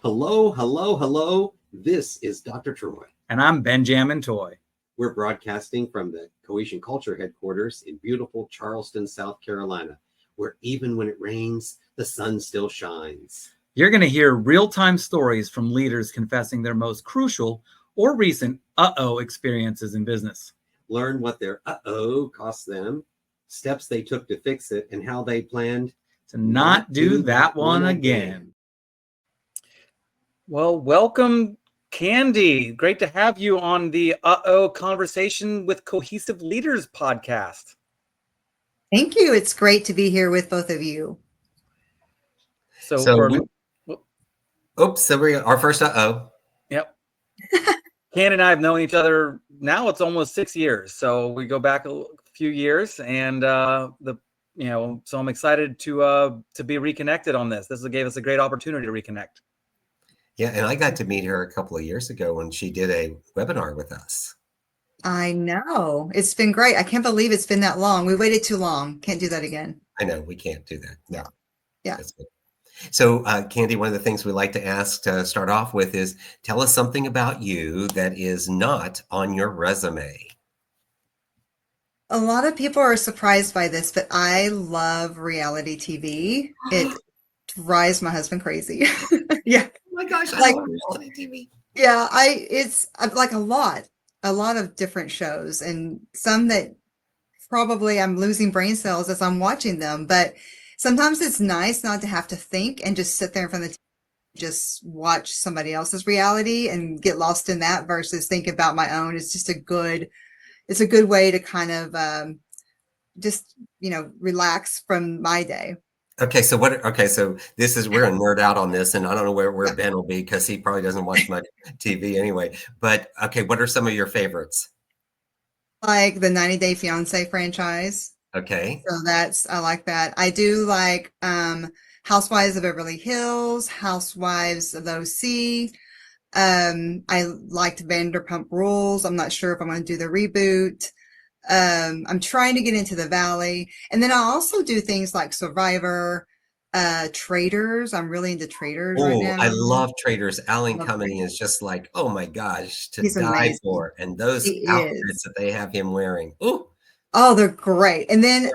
Hello, hello, hello. This is Dr. Troy. And I'm Ben-Jamin Toy. We're broadcasting from the Cohesion Culture headquarters in beautiful Charleston, South Carolina, where even when it rains, the sun still shines. You're going to hear real-time stories from leaders confessing their most crucial or recent uh-oh experiences in business. Learn what their uh-oh cost them, steps they took to fix it, and how they planned to not do that one again. Well, welcome, Kandi. Great to have you on the Uh-Oh Conversation with Cohesive Leaders podcast. Thank you. It's great to be here with both of you. So we're our first uh-oh. Yep. Kandi and I have known each other now. It's almost 6 years. So we go back a few years, and so I'm excited to be reconnected on this. This gave us a great opportunity to reconnect. Yeah, and I got to meet her a couple of years ago when she did a webinar with us. I know. It's been great. I can't believe it's been that long. We waited too long. Can't do that again. I know. We can't do that. No. Yeah. That's good. So, Kandi, one of the things we like to ask to start off with is tell us something about you that is not on your resume. A lot of people are surprised by this, but I love reality TV. It drives my husband crazy. Yeah. Oh my gosh, I love reality TV. Yeah, it's like a lot of different shows, and some that probably I'm losing brain cells as I'm watching them, but sometimes it's nice not to have to think and just sit there in front of the TV, just watch somebody else's reality and get lost in that versus think about my own. It's just a good way to kind of relax from my day. Okay, so this is, we're gonna nerd out on this, and I don't know where Ben will be because he probably doesn't watch much TV anyway. But okay, what are some of your favorites? Like the 90 Day Fiance franchise. Okay. So I like that. I do like Housewives of Beverly Hills, Housewives of OC. I liked Vanderpump Rules. I'm not sure if I'm going to do the reboot. I'm trying to get into The Valley. And then I also do things like Survivor, Traders. I'm really into Traders right now. I love Traders. Alan Cumming is just like, oh my gosh, He's die amazing. For. And those outfits that they have him wearing. Ooh. Oh, they're great. And then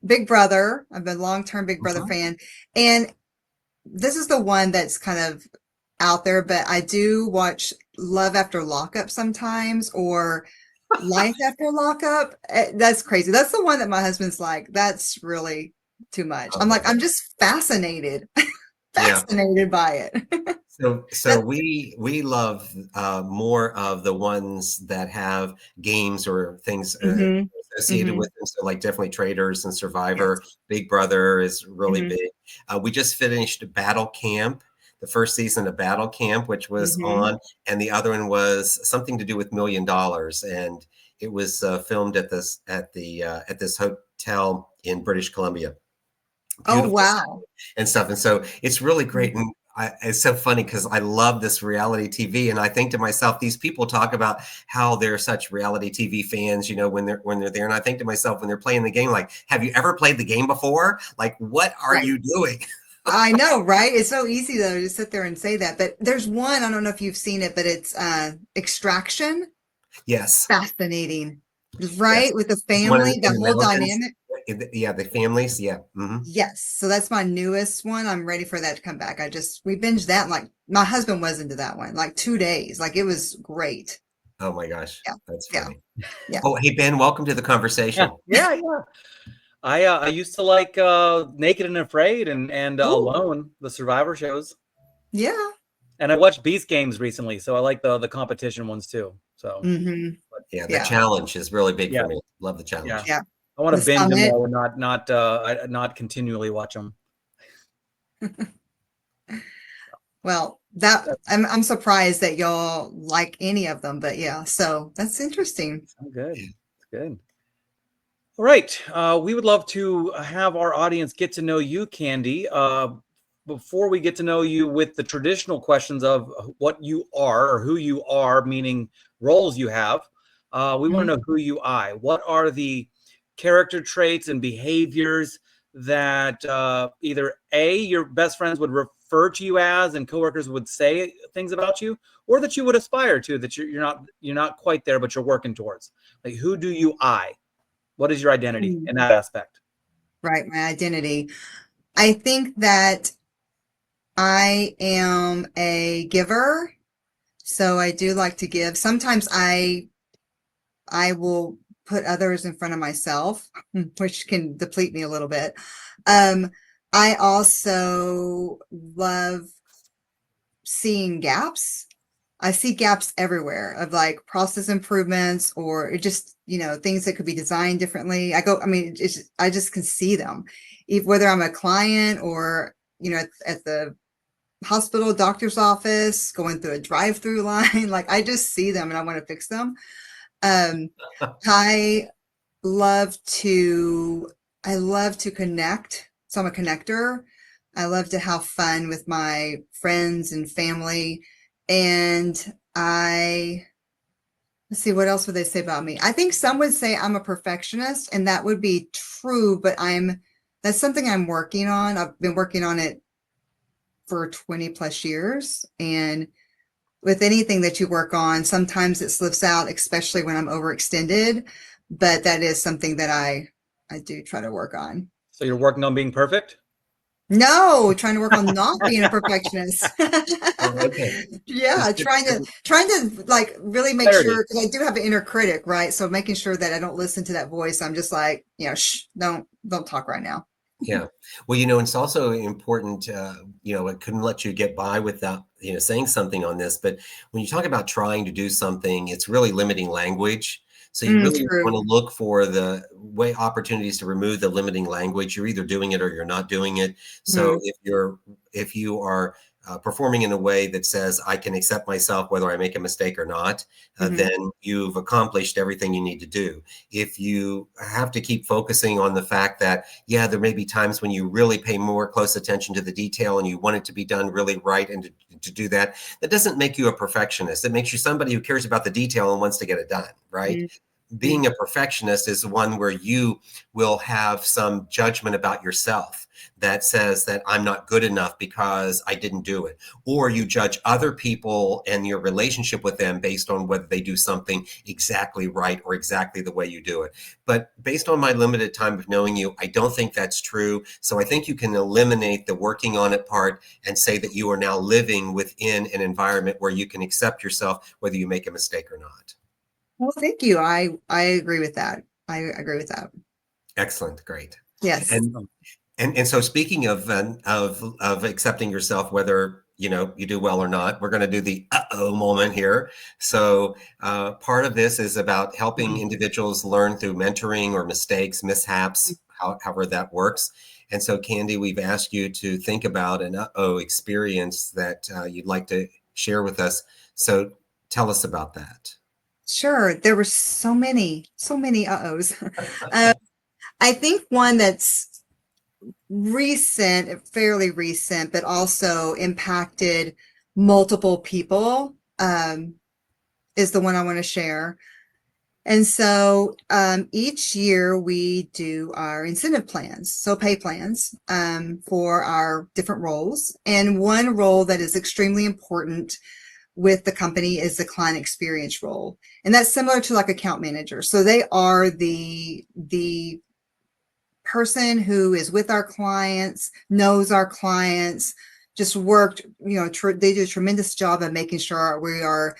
Big Brother. I'm a long-term Big Brother fan. And this is the one that's kind of out there, but I do watch Love After Lockup sometimes, or Life After Lockup. That's crazy. That's the one that my husband's like, that's really too much. I'm like, I'm just fascinated by it. So we love more of the ones that have games or things associated with them. So like definitely Traders and Survivor. Yes. Big Brother is really big. We just finished Battle Camp, the first season of Battle Camp, which was on, and the other one was something to do with $1 Million, and it was filmed at this hotel in British Columbia. Beautiful. Oh wow! And stuff, and so it's really great, and it's so funny because I love this reality TV, and I think to myself, these people talk about how they're such reality TV fans, when they're there, and I think to myself, when they're playing the game, like, have you ever played the game before? Like, what are you doing? I know, right? It's so easy though to sit there and say that, but there's one, I don't know if you've seen it, but it's Extraction. Yes. Fascinating, right? Yes. With the family, the whole dynamic. Yeah, the families. Yeah. Yes. So that's my newest one. I'm ready for that to come back. We binged that. Like my husband was into that one, like 2 days. Like it was great. Oh my gosh. Yeah. That's funny. Yeah. Oh, hey Ben, welcome to the conversation. Yeah. I used to like Naked and Afraid and Alone, the Survivor shows. Yeah. And I watched Beast Games recently, so I like the competition ones too. So the challenge is really big for me. Love the challenge. Yeah. I want to binge them all and not continually watch them. Well, I'm surprised that y'all like any of them, but yeah, so that's interesting. Good. Good. All right. We would love to have our audience get to know you, Kandi. Before we get to know you with the traditional questions of what you are or who you are, meaning roles you have, we want to know who you are. What are the character traits and behaviors that either A, your best friends would refer to you as and coworkers would say things about you, or that you would aspire to, that you're not quite there, but you're working towards? Like, who do you what is your identity in that aspect? Right, my identity. I think that I am a giver, so I do like to give. Sometimes I will put others in front of myself, which can deplete me a little bit. I also love seeing gaps. I see gaps everywhere of like process improvements or it just, things that could be designed differently. I just can see them, whether I'm a client or, at the hospital, doctor's office, going through a drive-through line. Like I just see them and I want to fix them. I love to connect. So I'm a connector. I love to have fun with my friends and family. And let's see, what else would they say about me? I think some would say I'm a perfectionist, and that would be true, but that's something I'm working on. I've been working on it for 20 plus years. And with anything that you work on, sometimes it slips out, especially when I'm overextended. But that is something that I do try to work on. So you're working on being perfect? No, trying to work on not being a perfectionist. Okay. Yeah, trying to like really make sure, because I do have an inner critic, right? So making sure that I don't listen to that voice. I'm just like, shh, don't talk right now. Yeah. Well, it's also important, it couldn't let you get by without, saying something on this. But when you talk about trying to do something, it's really limiting language. So you really True. want to look for the way opportunities to remove the limiting language. You're either doing it or you're not doing it. So if you are performing in a way that says, I can accept myself whether I make a mistake or not, then you've accomplished everything you need to do. If you have to keep focusing on the fact that, there may be times when you really pay more close attention to the detail and you want it to be done really right, and to do that, that doesn't make you a perfectionist. It makes you somebody who cares about the detail and wants to get it done, right? Being a perfectionist is one where you will have some judgment about yourself that says that I'm not good enough because I didn't do it. Or you judge other people and your relationship with them based on whether they do something exactly right or exactly the way you do it. But based on my limited time of knowing you, I don't think that's true. So I think you can eliminate the working on it part and say that you are now living within an environment where you can accept yourself, whether you make a mistake or not. Well, thank you. I agree with that. I agree with that. Excellent. Great. Yes. And so speaking of accepting yourself, whether you do well or not, we're going to do the uh-oh moment here. So part of this is about helping individuals learn through mentoring or mistakes, mishaps, however that works. And so, Kandi, we've asked you to think about an uh-oh experience that you'd like to share with us. So tell us about that. Sure. There were so many uh-ohs. I think one that's fairly recent, but also impacted multiple people, is the one I want to share. And so each year we do our incentive plans, so pay plans for our different roles. And one role that is extremely important with the company is the client experience role. And that's similar to like account manager. So they are the person who is with our clients, knows our clients, just worked, they do a tremendous job of making sure we are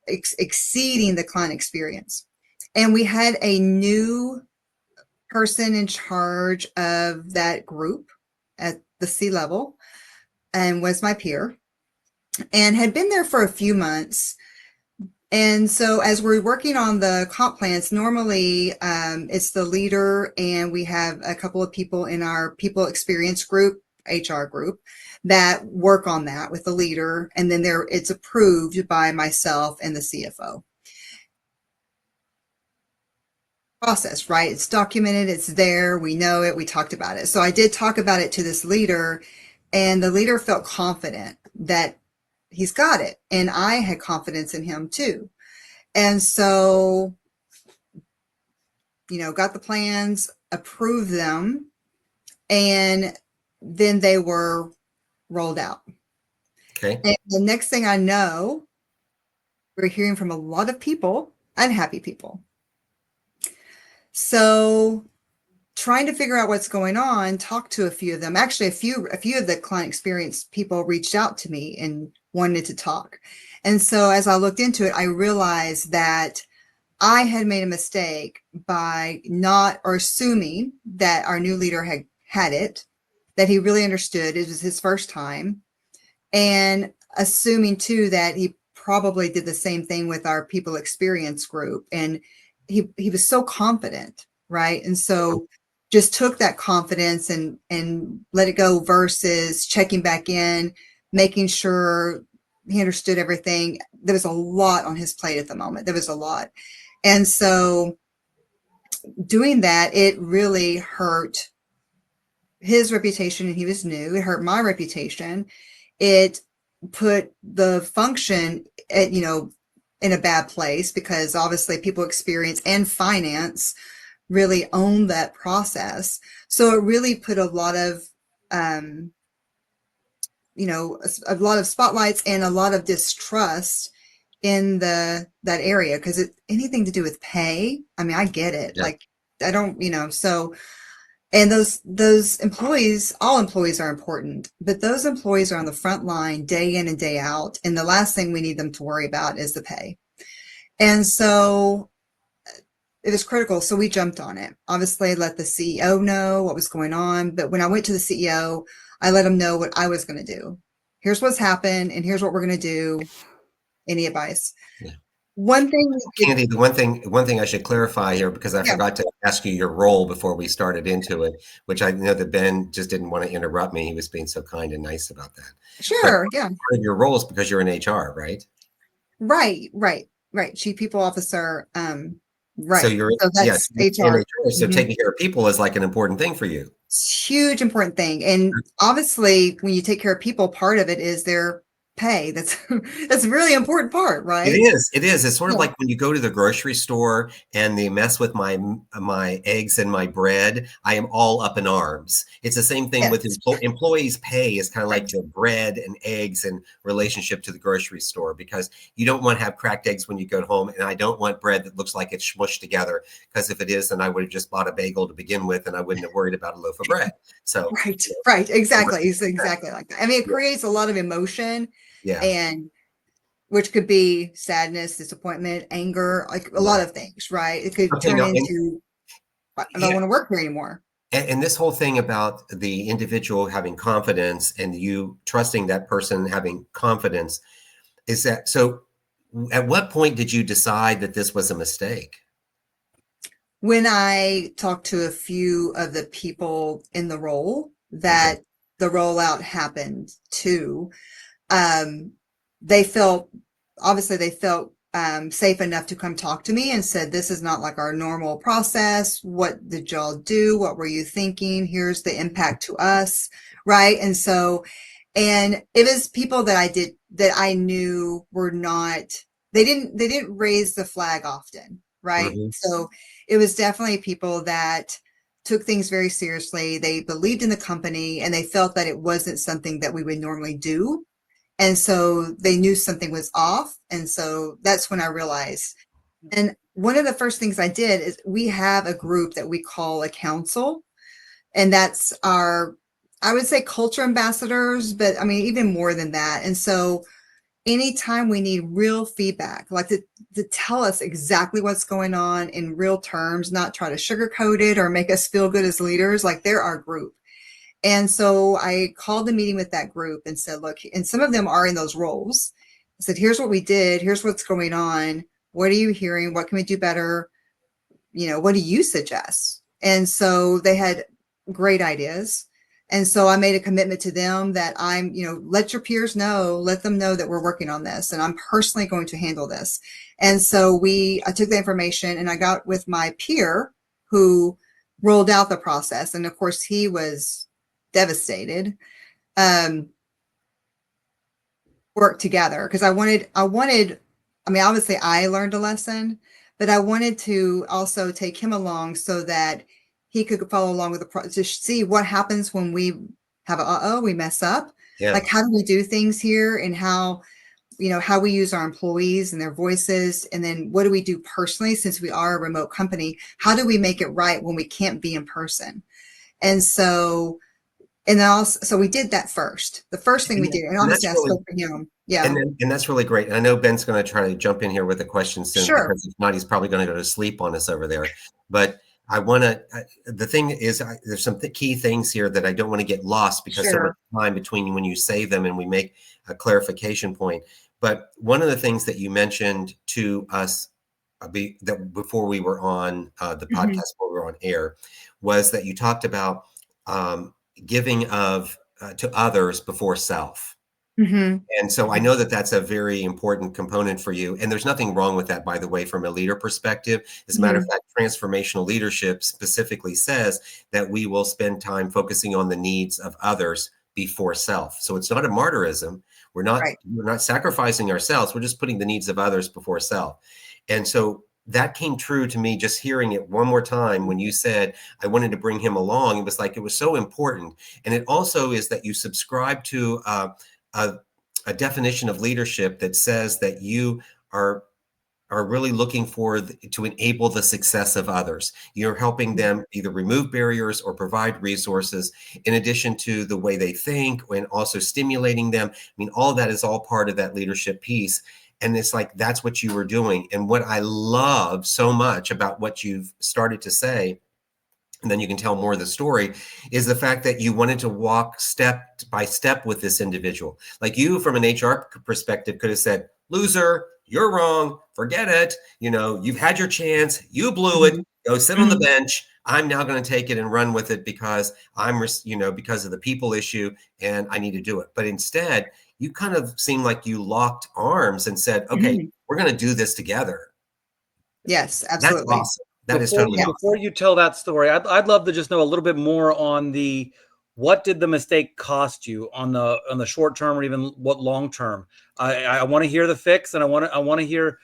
exceeding the client experience. And we had a new person in charge of that group at the C-level and was my peer and had been there for a few months. And so as we're working on the comp plans, normally it's the leader and we have a couple of people in our people experience group, HR group, that work on that with the leader. And then it's approved by myself and the CFO. Process, right? It's documented, it's there, we know it, we talked about it. So I did talk about it to this leader, and the leader felt confident that he's got it. And I had confidence in him too. And so, got the plans, approved them. And then they were rolled out. Okay. And the next thing I know, we're hearing from a lot of people, unhappy people. So trying to figure out what's going on, talk to a few of them. Actually, a few of the client experience people reached out to me and wanted to talk. And so as I looked into it, I realized that I had made a mistake by not, or assuming that our new leader had it, that he really understood. It was his first time. And assuming too that he probably did the same thing with our people experience group. And he was so confident, right? And so just took that confidence and let it go versus checking back in, making sure he understood everything. There was a lot on his plate at the moment. There was a lot. And so doing that, it really hurt his reputation, and he was new. It hurt my reputation. It put the function at, in a bad place, because obviously people experience and finance really own that process. So it really put a lot of, a lot of spotlights and a lot of distrust in that area, because anything to do with pay, I mean, I get it. Yeah. Like, I don't, so, and those employees, all employees are important, but those employees are on the front line day in and day out. And the last thing we need them to worry about is the pay. And so it was critical. So we jumped on it. Obviously, let the CEO know what was going on. But when I went to the CEO, I let him know what I was going to do. Here's what's happened, and here's what we're going to do. Any advice? Yeah. One thing, Kandi, the one thing I should clarify here, because I forgot to ask you your role before we started into it, which I know that Ben just didn't want to interrupt me. He was being so kind and nice about that. Sure, yeah. Part of your role is because you're in HR, right? Right. Chief People Officer. Right. So that's HR. in HR. So taking care of people is like an important thing for you. It's a huge important thing. And obviously, when you take care of people, part of it is their pay. That's a really important part, right? It is. It's sort of like when you go to the grocery store and they mess with my eggs and my bread, I am all up in arms. It's the same thing with employees' pay is kind of like the bread and eggs and relationship to the grocery store, because you don't want to have cracked eggs when you go home, and I don't want bread that looks like it's smushed together, because if it is, then I would have just bought a bagel to begin with and I wouldn't have worried about a loaf of bread. So right, exactly. It's exactly like that. I mean, it creates a lot of emotion. Yeah. And which could be sadness, disappointment, anger, like a lot of things, right? It could turn into, I don't want to work here anymore. And this whole thing about the individual having confidence and you trusting that person having confidence, is that, so at what point did you decide that this was a mistake? When I talked to a few of the people in the role that the rollout happened to, they felt safe enough to come talk to me and said, this is not like our normal process. What did y'all do? What were you thinking? Here's the impact to us. Right. And so, and it was people that I knew were not, they didn't raise the flag often. Right. So it was definitely people that took things very seriously. They believed in the company and they felt that it wasn't something that we would normally do. And so they knew something was off. And so that's when I realized. And one of the first things I did is we have a group that we call a council. And that's our, I would say, culture ambassadors, but I mean, even more than that. And so anytime we need real feedback, like to tell us exactly what's going on in real terms, not try to sugarcoat it or make us feel good as leaders, like they're our group. And so I called a meeting with that group and said, look, and some of them are in those roles. I said, here's what we did. Here's what's going on. What are you hearing? What can we do better? What do you suggest? And so they had great ideas. And so I made a commitment to them that I'm, let your peers know, let them know that we're working on this and I'm personally going to handle this. And so I took the information and I got with my peer who rolled out the process. And of course he was devastated. Work together because I wanted, I mean, obviously I learned a lesson, but I wanted to also take him along so that he could follow along with the to see what happens when we have we mess up. Yeah. Like, how do we do things here, and how, how we use our employees and their voices, and then what do we do personally, since we are a remote company? How do we make it right when we can't be in person? And so, and then also, so we did that first. The first thing we did, and obviously I spoke for him. Yeah. And that's really great. And I know Ben's going to try to jump in here with a question soon, Sure. because if not, he's probably going to go to sleep on us over there. But I want to, the thing is, there's some key things here that I don't want to get lost, because so much time between when you say them and we make a clarification point. But one of the things that you mentioned to us that before we were on the podcast, before we were on air, was that you talked about giving of to others before self. And so I know that that's a very important component for you. And there's nothing wrong with that, by the way, from a leader perspective. As a matter of fact, transformational leadership specifically says that we will spend time focusing on the needs of others before self. So it's not a martyrism. We're not sacrificing ourselves. We're just putting the needs of others before self. And so that came true to me just hearing it one more time when you said, I wanted to bring him along. It was like, it was so important. And it also is that you subscribe to a definition of leadership that says that you are really looking to enable the success of others. You're helping them either remove barriers or provide resources, in addition to the way they think, and also stimulating them. I mean, all of that is all part of that leadership piece. And it's like, that's what you were doing. And what I love so much about what you've started to say, and then you can tell more of the story, is the fact that you wanted to walk step by step with this individual. Like, you, from an HR perspective, could have said, loser, you're wrong, forget it. You've had your chance, you blew it, go sit on the bench. I'm now going to take it and run with it because because of the people issue, and I need to do it. But instead, you kind of seemed like you locked arms and said, okay, we're going to do this together. Yes, absolutely. That's awesome. That is totally awesome. Before you tell that story, I'd love to just know a little bit more on what did the mistake cost you on the short term, or even what long term. I want to hear the fix, and I want to hear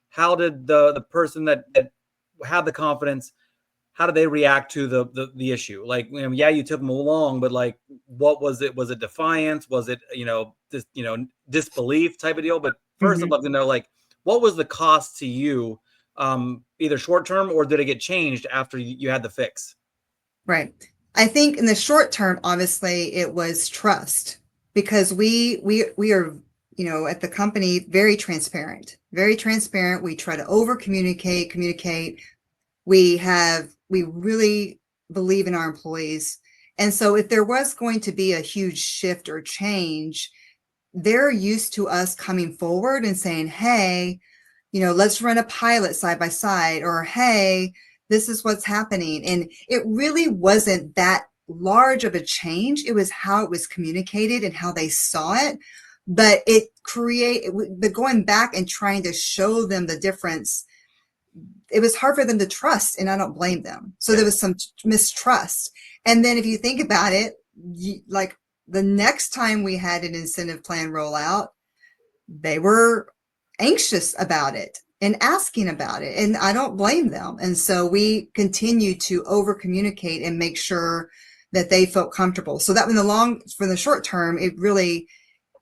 how did the person that had the confidence, how did they react to the issue? Like, you took them along, but like, what was it? Was it defiance? Was it disbelief type of deal? But first, I'd love to know, like, what was the cost to you, either short term, or did it get changed after you had the fix? Right. I think in the short term, obviously, it was trust, because we are, at the company, very transparent. We try to communicate. We really believe in our employees. And so if there was going to be a huge shift or change, they're used to us coming forward and saying, hey, let's run a pilot side by side, or, hey, this is what's happening. And it really wasn't that large of a change. It was how it was communicated and how they saw it. But but going back and trying to show them the difference, it was hard for them to trust, and I don't blame them. So there was some mistrust. And then if you think about it, like the next time we had an incentive plan rollout, they were anxious about it and asking about it, and I don't blame them. And so we continue to over communicate and make sure that they felt comfortable. So that for the short term, it really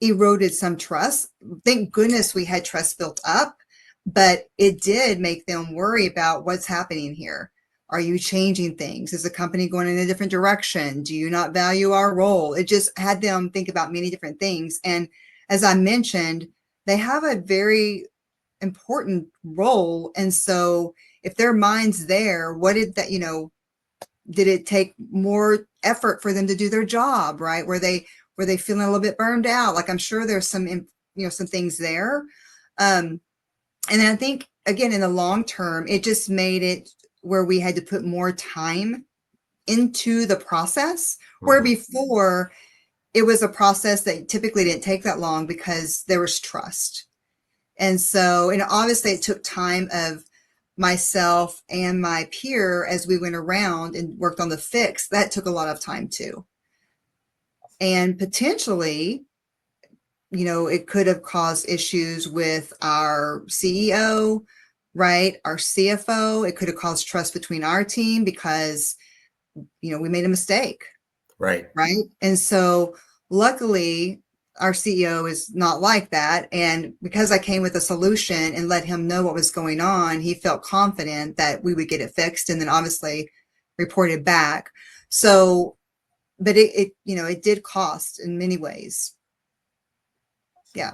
eroded some trust. Thank goodness we had trust built up, but it did make them worry about what's happening here. Are you changing things? Is the company going in a different direction? Do you not value our role? It just had them think about many different things. And as I mentioned, they have a very important role. And so if their mind's there, did it take more effort for them to do their job, right? Were they feeling a little bit burned out? Like, I'm sure there's some things there. And I think, again, in the long term, it just made it where we had to put more time into the process, where before it was a process that typically didn't take that long because there was trust. And so, and obviously it took time of myself and my peer as we went around and worked on the fix. That took a lot of time too. And potentially, it could have caused issues with our CEO, right? Our CFO, it could have caused trust between our team because, we made a mistake. Right. Right. And so luckily our CEO is not like that. And because I came with a solution and let him know what was going on, he felt confident that we would get it fixed and then obviously reported back. So, but it did cost in many ways. Yeah.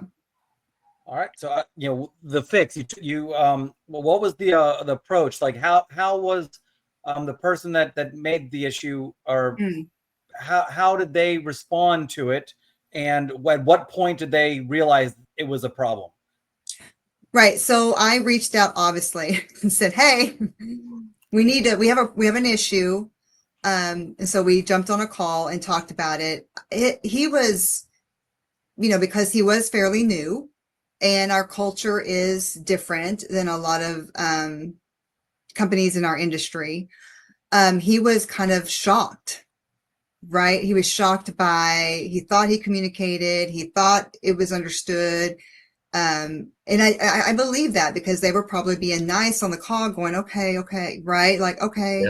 All right. So, the fix, what was the approach? Like how was the person that made the issue, or how did they respond to it? And at what point did they realize it was a problem? Right. So I reached out obviously and said, "Hey, we have an issue." And so we jumped on a call and talked about it. He was, because he was fairly new and our culture is different than a lot of companies in our industry. He was kind of shocked, right? He was shocked he thought he communicated, he thought it was understood. And I believe that because they were probably being nice on the call going, okay, right? Like, okay,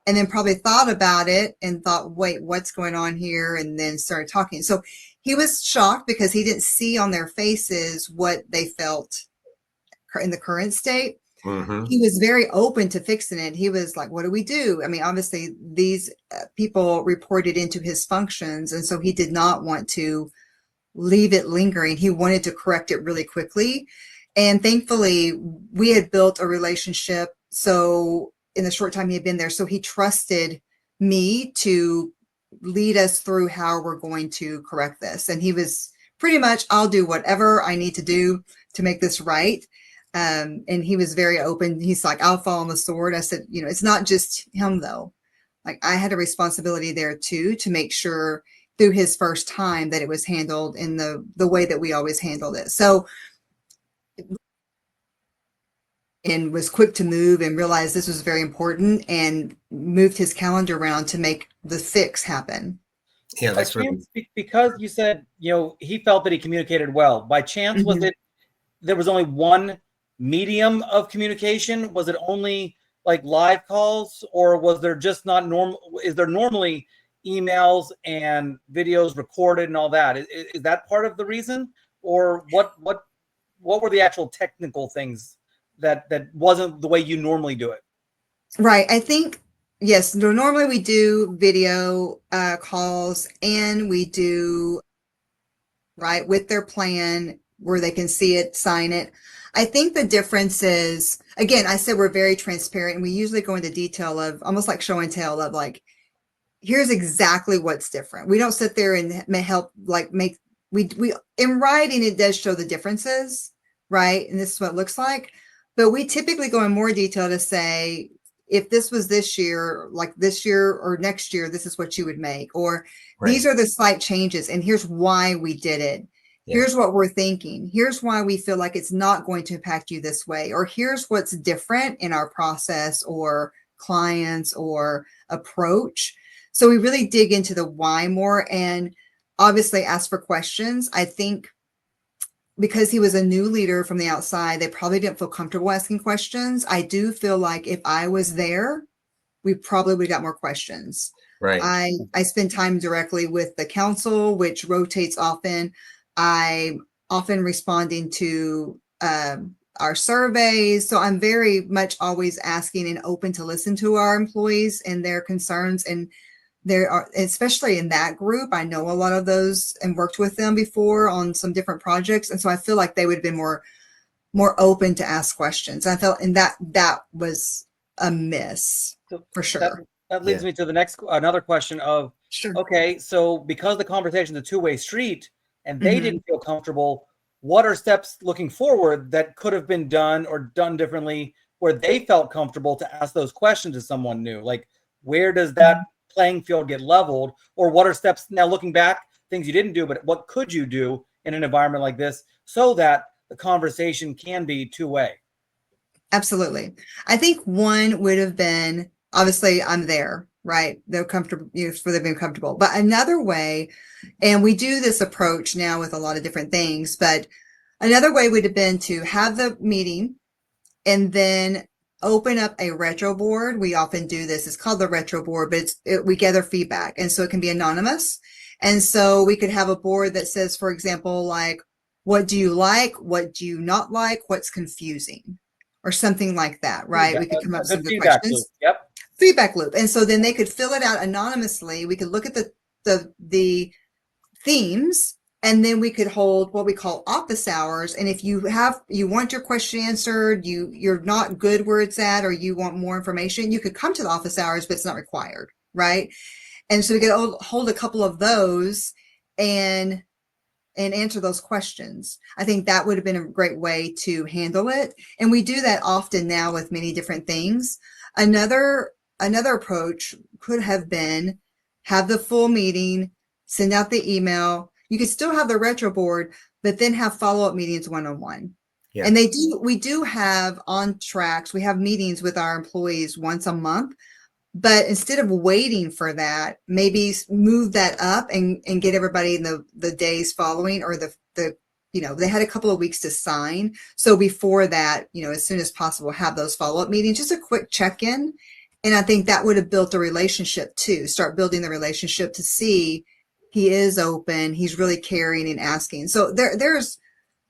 and then probably thought about it and thought, wait, what's going on here? And then started talking. So he was shocked because he didn't see on their faces what they felt in the current state. He was very open to fixing it. He was like, what do we do? I mean, obviously these people reported into his functions. And so he did not want to leave it lingering. He wanted to correct it really quickly. And thankfully we had built a relationship. So in the short time he had been there, so he trusted me to lead us through how we're going to correct this. And he was pretty much, I'll do whatever I need to do to make this right. And he was very open. He's like, I'll fall on the sword. I said, it's not just him though. Like I had a responsibility there too, to make sure through his first time that it was handled in the way that we always handled it. So, and was quick to move and realized this was very important and moved his calendar around to make the fix happen. Yeah, that's really, because you said, he felt that he communicated well. By chance, was it there was only one medium of communication? Was it only like live calls, or was there just not normal? Is there normally emails and videos recorded and all that? Is that part of the reason, or what were the actual technical things that wasn't the way you normally do it? Right. I think, yes, normally we do video calls and we do, right, with their plan where they can see it, sign it. I think the difference is, again, I said we're very transparent and we usually go into detail of almost like show and tell of like, here's exactly what's different. We don't sit there and help like make, we in writing, it does show the differences, right? And this is what it looks like. But we typically go in more detail to say, if this was this year, like this year or next year, this is what you would make, or these are the slight changes. And here's why we did it. Here's what we're thinking. Here's why we feel like it's not going to impact you this way, or here's what's different in our process or clients or approach. So we really dig into the why more and obviously ask for questions. I think because he was a new leader from the outside, they probably didn't feel comfortable asking questions. I do feel like if I was there, we probably would have got more questions. right. I spend time directly with the council, which rotates often. I'm often responding to our surveys. So I'm very much always asking and open to listen to our employees and their concerns. And there are, especially in that group, I know a lot of those and worked with them before on some different projects. And so I feel like they would have been more open to ask questions. I felt, and that was a miss for sure. That leads me to another question of, okay, so because the conversation is a two-way street and they didn't feel comfortable, what are steps looking forward that could have been done or done differently where they felt comfortable to ask those questions to someone new? Like, where does that playing field get leveled, or what are steps now looking back, things you didn't do, but what could you do in an environment like this so that the conversation can be two-way? Absolutely. I think one would have been, obviously I'm there, right? They're comfortable, for them being comfortable. But another way, and we do this approach now with a lot of different things, but another way would have been to have the meeting and then open up a retro board. We often do this. It's called the retro board, but we gather feedback. And so it can be anonymous. And so we could have a board that says, for example, like, what do you like? What do you not like? What's confusing? Or something like that, right? We could come up with some good questions. Loop. Yep. Feedback loop. And so then they could fill it out anonymously. We could look at the themes, and then we could hold what we call office hours. And if you want your question answered, you're not good where it's at, or you want more information, you could come to the office hours, but it's not required, right? And so we could hold a couple of those and answer those questions. I think that would have been a great way to handle it. And we do that often now with many different things. Another approach could have been have the full meeting, send out the email. You could still have the retro board, but then have follow-up meetings one-on-one. Yeah. And we do have on tracks, we have meetings with our employees once a month, but instead of waiting for that, maybe move that up and get everybody in the days following, or they had a couple of weeks to sign. So before that, as soon as possible, have those follow-up meetings, just a quick check-in. And I think that would have built a relationship too. Start building the relationship to see he is open, he's really caring and asking. So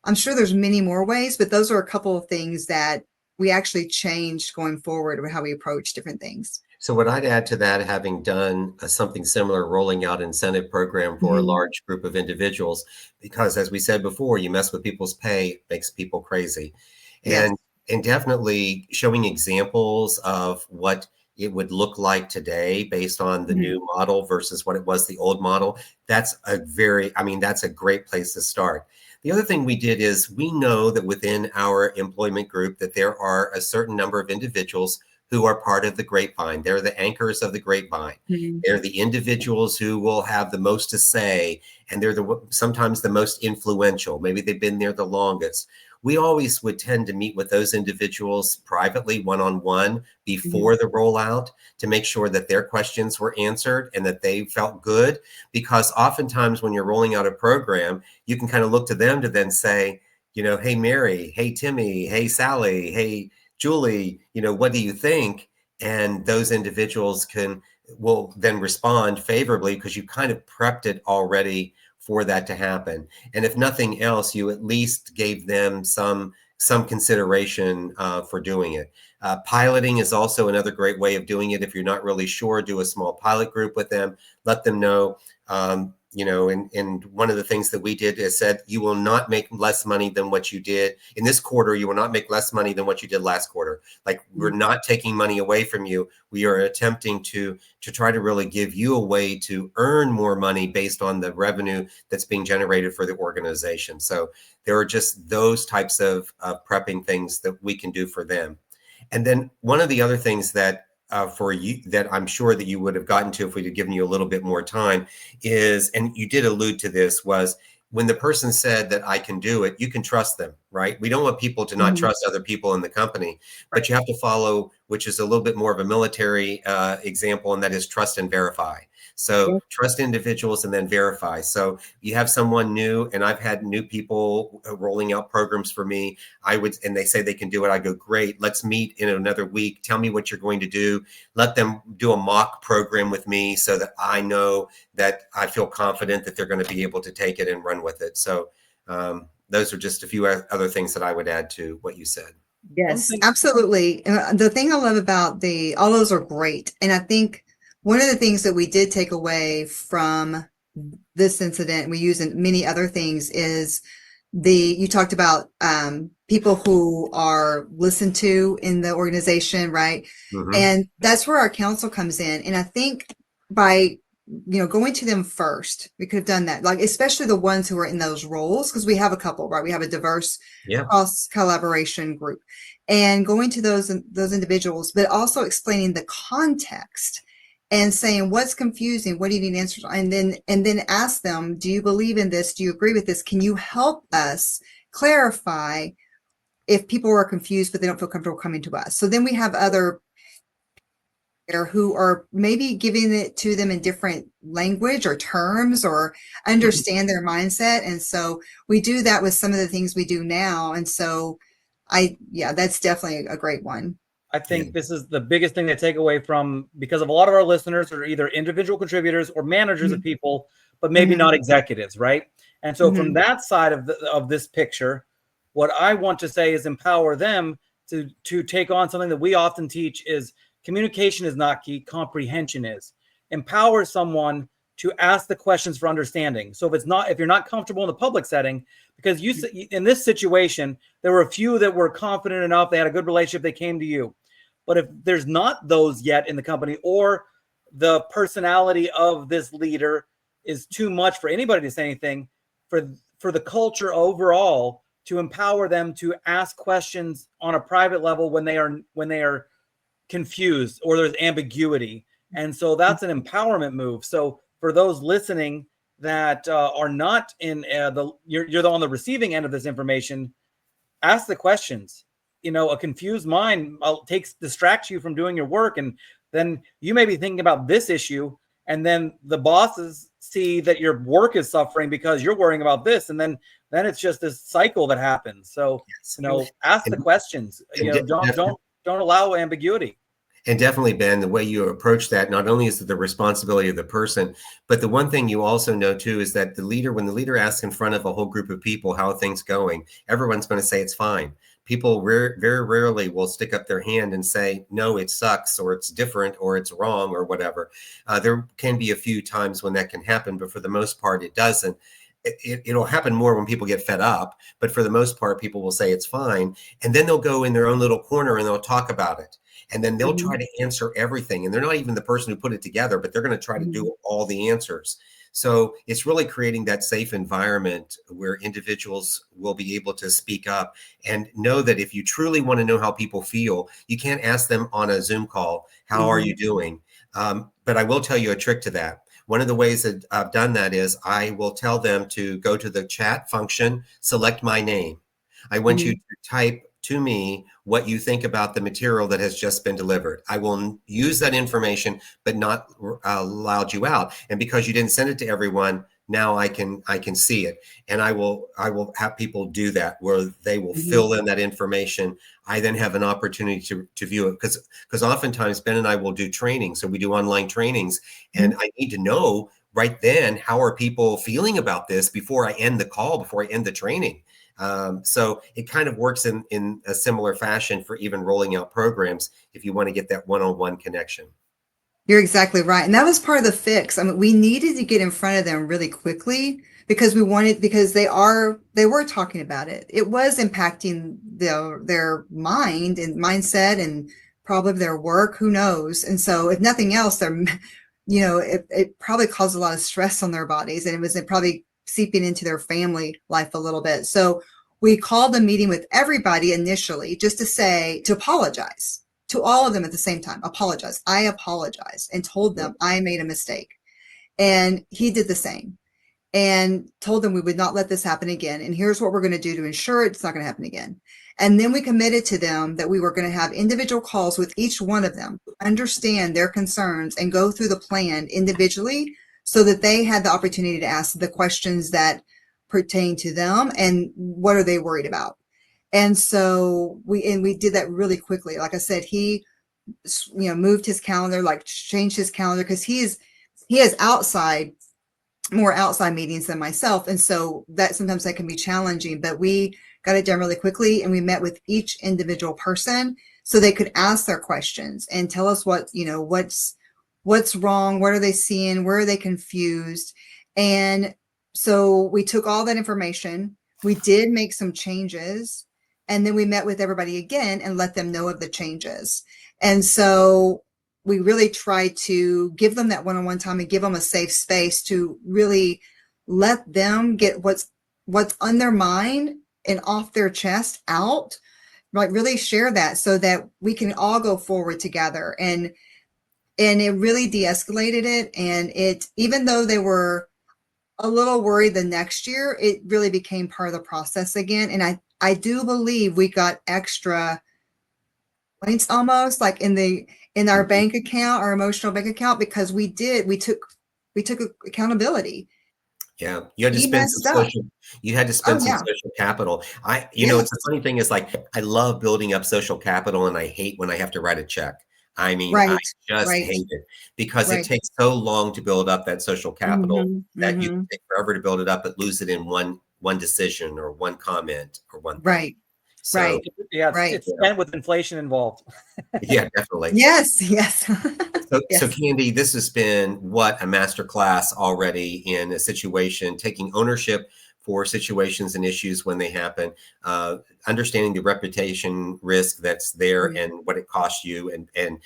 I'm sure there's many more ways, but those are a couple of things that we actually changed going forward with how we approach different things. So what I'd add to that, having done something similar, rolling out incentive program for a large group of individuals, because as we said before, you mess with people's pay, makes people crazy. Yes. And definitely showing examples of what it would look like today based on the new model versus what it was the old model. That's a great place to start. The other thing we did is we know that within our employment group that there are a certain number of individuals who are part of the grapevine. They're the anchors of the grapevine. They're the individuals who will have the most to say, and they're sometimes the most influential. Maybe they've been there the longest. We always would tend to meet with those individuals privately, one-on-one, before the rollout to make sure that their questions were answered and that they felt good. Because oftentimes when you're rolling out a program, you can kind of look to them to then say, hey, Mary, hey, Timmy, hey, Sally, hey, Julie, what do you think? And those individuals will then respond favorably because you kind of prepped it already for that to happen. And if nothing else, you at least gave them some consideration for doing it. Piloting is also another great way of doing it. If you're not really sure, do a small pilot group with them, let them know. And one of the things that we did is said, you will not make less money than what you did in this quarter. You will not make less money than what you did last quarter. Like, we're not taking money away from you. We are attempting to try to really give you a way to earn more money based on the revenue that's being generated for the organization. So there are just those types of prepping things that we can do for them. And then one of the other things that for you that I'm sure that you would have gotten to if we'd have given you a little bit more time is, and you did allude to this, was when the person said that I can do it, you can trust them, right? We don't want people to not trust other people in the company, but you have to follow, which is a little bit more of a military example, and that is trust and verify. So trust individuals and then verify. So you have someone new, and I've had new people rolling out programs for me. And they say they can do it. I go, great, let's meet in another week. Tell me what you're going to do. Let them do a mock program with me so that I know that I feel confident that they're going to be able to take it and run with it. So those are just a few other things that I would add to what you said. Yes, absolutely. The thing I love about all those are great. And I think one of the things that we did take away from this incident, and we use in many other things, is you talked about people who are listened to in the organization, right? And that's where our council comes in. And I think by going to them first, we could have done that, like especially the ones who are in those roles, because we have a couple, right? We have a diverse cross collaboration group, and going to those individuals, but also explaining the context and saying what's confusing, what do you need answers on, and then ask them, do you believe in this? Do you agree with this? Can you help us clarify if people are confused but they don't feel comfortable coming to us? So then we have other who are maybe giving it to them in different language or terms, or understand their mindset. And so we do that with some of the things we do now. And so yeah, that's definitely a great one. I think this is the biggest thing to take away from, because of a lot of our listeners are either individual contributors or managers of people, but maybe not executives, right? And so from that side of this picture, what I want to say is empower them to take on something that we often teach is communication is not key, comprehension is. Empower someone to ask the questions for understanding. So if you're not comfortable in the public setting, because in this situation, there were a few that were confident enough, they had a good relationship, they came to you. But if there's not those yet in the company, or the personality of this leader is too much for anybody to say anything, for the culture overall to empower them to ask questions on a private level when they are confused or there's ambiguity. And so that's an empowerment move. So for those listening that are not in you're on the receiving end of this information, ask the questions. A confused mind distracts you from doing your work. And then you may be thinking about this issue, and then the bosses see that your work is suffering because you're worrying about this. And then it's just this cycle that happens. So, ask the questions, don't allow ambiguity. And definitely, Ben, the way you approach that, not only is it the responsibility of the person, but the one thing you also know too is that when the leader asks in front of a whole group of people, how are things going? Everyone's going to say it's fine. People very rarely will stick up their hand and say, no, it sucks, or it's different, or it's wrong, or whatever. There can be a few times when that can happen, but for the most part, it doesn't. It'll happen more when people get fed up, but for the most part, people will say it's fine. And then they'll go in their own little corner and they'll talk about it. And then they'll try to answer everything. And they're not even the person who put it together, but they're going to try to do all the answers. So it's really creating that safe environment where individuals will be able to speak up and know that if you truly want to know how people feel, you can't ask them on a Zoom call, how are you doing? But I will tell you a trick to that. One of the ways that I've done that is I will tell them to go to the chat function, select my name. I want you to type to me what you think about the material that has just been delivered. I will use that information, but not loud you out. And because you didn't send it to everyone, now I can see it. And I will have people do that, where they will fill in that information. I then have an opportunity to view it, because oftentimes Ben and I will do training. So we do online trainings, and I need to know right then, how are people feeling about this before I end the call, before I end the training. So it kind of works in a similar fashion for even rolling out programs if you want to get that one-on-one connection. You're exactly right. And that was part of the fix. I mean, we needed to get in front of them really quickly because they were talking about it. It was impacting their mind and mindset and probably their work, who knows? And so if nothing else, it probably caused a lot of stress on their bodies, and it was probably seeping into their family life a little bit. So we called a meeting with everybody initially just to apologize to all of them at the same time. I apologize, and told them I made a mistake. And he did the same and told them we would not let this happen again. And here's what we're going to do to ensure it's not going to happen again. And then we committed to them that we were going to have individual calls with each one of them, understand their concerns and go through the plan individually, so that they had the opportunity to ask the questions that pertain to them and what are they worried about. And so we did that really quickly. Like I said, he moved his calendar, changed his calendar, because he has more outside meetings than myself, and so that sometimes that can be challenging. But we got it done really quickly, and we met with each individual person so they could ask their questions and tell us what's wrong, what are they seeing, where are they confused. And so we took all that information, we did make some changes, and then we met with everybody again and let them know of the changes. And so we really tried to give them that one-on-one time and give them a safe space to really let them get what's on their mind and off their chest out, really share that so that we can all go forward together. And it really de-escalated it. And even though they were a little worried the next year, it really became part of the process again. And I do believe we got extra points, almost like in our bank account, our emotional bank account, because we took accountability. Yeah, you had to He spend some messed up. Oh social yeah. capital. Yes. It's a funny thing is like I love building up social capital and I hate when I have to write a check. I mean, I Right. just Right. hate it because it Right. takes so long to build up that social capital Hmm. that you can Hmm. take forever to build it up, but lose it in one decision or one comment or one thing. Right. So Right. Yeah, Right. it's spent with inflation involved. yeah, definitely. Yes. Yes. So Yes. Candy, this has been what a master class already in a situation, taking ownership for situations and issues when they happen, understanding the reputation risk that's there Mhm. and what it costs you, and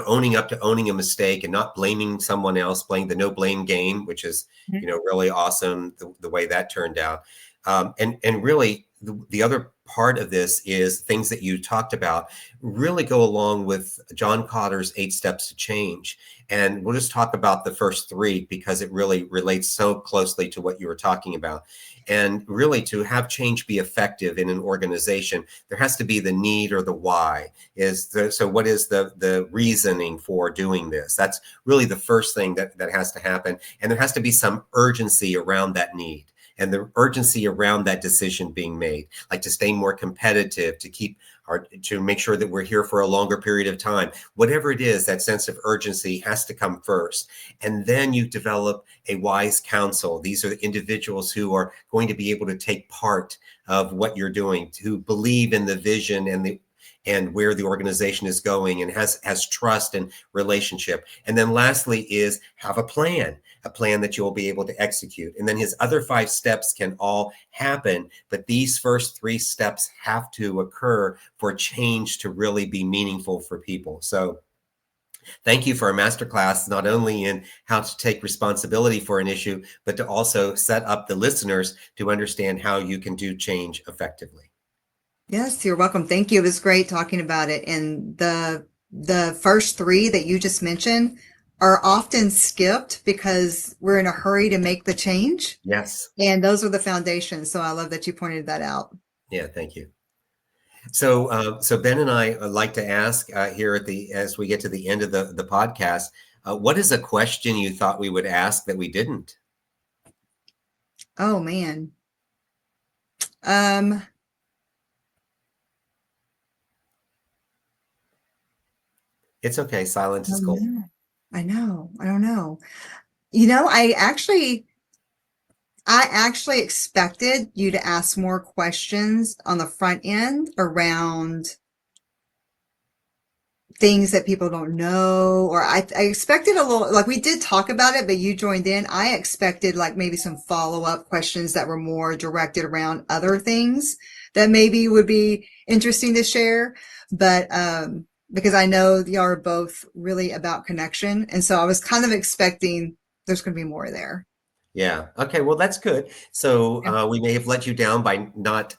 owning up to owning a mistake and not blaming someone else, playing the no blame game, which is really awesome the way that turned out, and really the other part of this is things that you talked about really go along with John Cotter's 8 Steps to Change. And we'll just talk about the first 3 because it really relates so closely to what you were talking about. And really, to have change be effective in an organization, there has to be the need or the why. So what is the reasoning for doing this? That's really the first thing that has to happen. And there has to be some urgency around that need and the urgency around that decision being made, like to stay more competitive, to make sure that we're here for a longer period of time. Whatever it is, that sense of urgency has to come first. And then you develop a wise counsel. These are the individuals who are going to be able to take part of what you're doing, to believe in the vision and where the organization is going, and has trust and relationship. And then lastly is have a plan that you'll be able to execute. And then his other 5 steps can all happen, but these first 3 steps have to occur for change to really be meaningful for people. So thank you for a masterclass, not only in how to take responsibility for an issue, but to also set up the listeners to understand how you can do change effectively. Yes, you're welcome. Thank you. It was great talking about it. And the first 3 that you just mentioned are often skipped because we're in a hurry to make the change. Yes. And those are the foundations. So I love that you pointed that out. Yeah, thank you. So Ben and I like to ask here as we get to the end of the podcast, what is a question you thought we would ask that we didn't? Oh man. Um, It's okay. Silence is cool. I know. I don't know. You know, I actually expected you to ask more questions on the front end around things that people don't know, or I expected a little, like we did talk about it, but you joined in. I expected like maybe some follow-up questions that were more directed around other things that maybe would be interesting to share. But because I know y'all are both really about connection. And so I was kind of expecting there's going to be more there. Yeah. Okay. Well, that's good. So Yeah. we may have let you down by not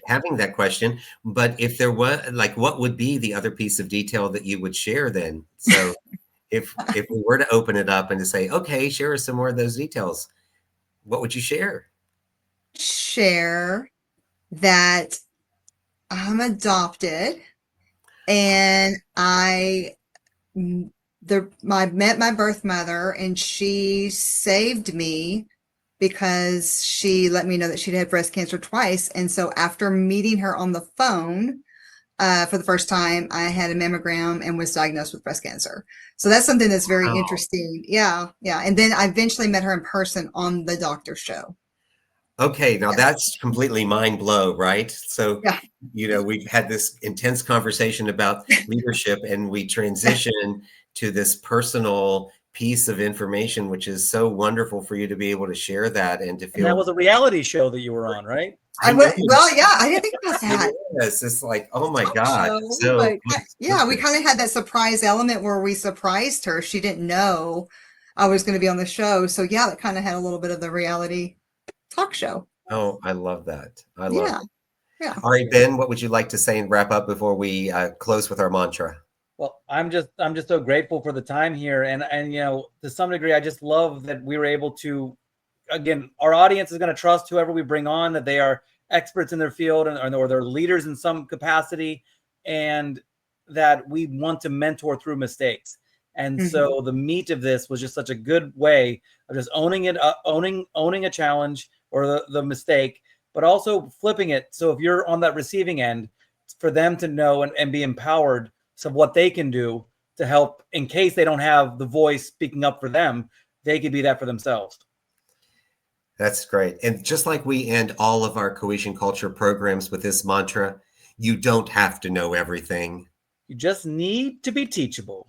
having that question. But if there was, like, what would be the other piece of detail that you would share then? So if we were to open it up and to say, okay, share us some more of those details, what would you share? Share that I'm adopted and I met my birth mother and she saved me because she let me know that she'd had breast cancer twice. And so after meeting her on the phone for the first time, I had a mammogram and was diagnosed with breast cancer. So that's something that's very Wow. interesting. Yeah, yeah. And then I eventually met her in person on the doctor show. Okay, now Yeah, that's completely mind blow, right? So, yeah, we've had this intense conversation about leadership and we transition to this personal piece of information, which is so wonderful for you to be able to share that and to And that feel. was a reality show that you were on, right? I know Well, yeah, I didn't think about that. it is. It's like, oh my Talk God. show, So, yeah, we kind of had that surprise element where we surprised her. She didn't know I was going to be on the show. So yeah, that kind of had a little bit of the reality talk show. oh, I love that. I love Yeah, it. yeah. All right, Ben, what would you like to say and wrap up before we close with our mantra? Well, I'm just so grateful for the time here, and to some degree, I just love that we were able to. Again, our audience is going to trust whoever we bring on, that they are experts in their field or they're leaders in some capacity, and that we want to mentor through mistakes. And so the meat of this was just such a good way of just owning it, owning a challenge or the mistake, but also flipping it. So if you're on that receiving end, for them to know and be empowered of what they can do to help in case they don't have the voice speaking up for them, they could be that for themselves. That's great. And just like we end all of our Cohesion Culture programs with this mantra, you don't have to know everything. You just need to be teachable.